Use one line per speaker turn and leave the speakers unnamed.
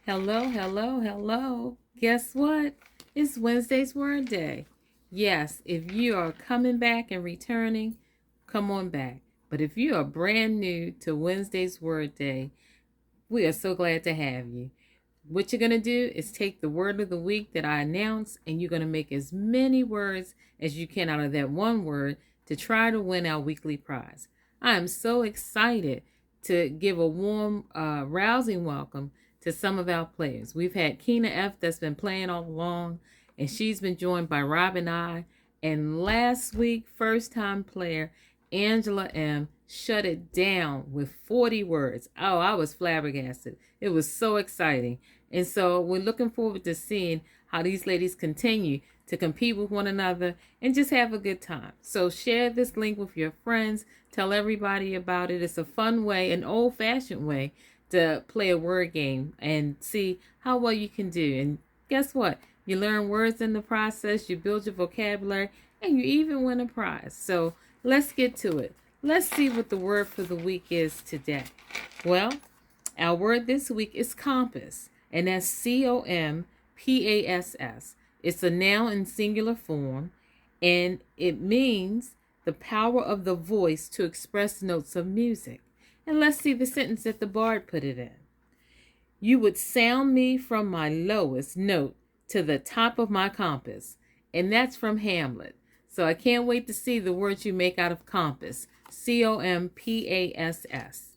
Hello, hello, hello. Guess what? It's Wednesday's Word Day. Yes, if you are coming back and returning, come on back. But if you are brand new to Wednesday's Word Day, we are so glad to have you. What you're going to do is take the word of the week that I announced, and you're going to make as many words as you can out of that one word to try to win our weekly prize. I am so excited to give a warm, rousing welcome to some of our players. We've had Keena F. that's been playing all along, and she's been joined by Rob and I. And last week, first-time player Angela M. shut it down with 40 words. Oh, I was flabbergasted. It was so exciting. And so we're looking forward to seeing how these ladies continue to compete with one another and just have a good time. So share this link with your friends. Tell everybody about it. It's a fun way, an old-fashioned way to play a word game and see how well you can do. And guess what? You learn words in the process, you build your vocabulary, and you even win a prize. So let's get to it. Let's see what the word for the week is today. Well, our word this week is compass, and that's COMPASS. It's a noun in singular form, and it means the power of the voice to express notes of music. And let's see the sentence that the bard put it in. You would sound me from my lowest note to the top of my compass. And that's from Hamlet. So I can't wait to see the words you make out of compass. COMPASS.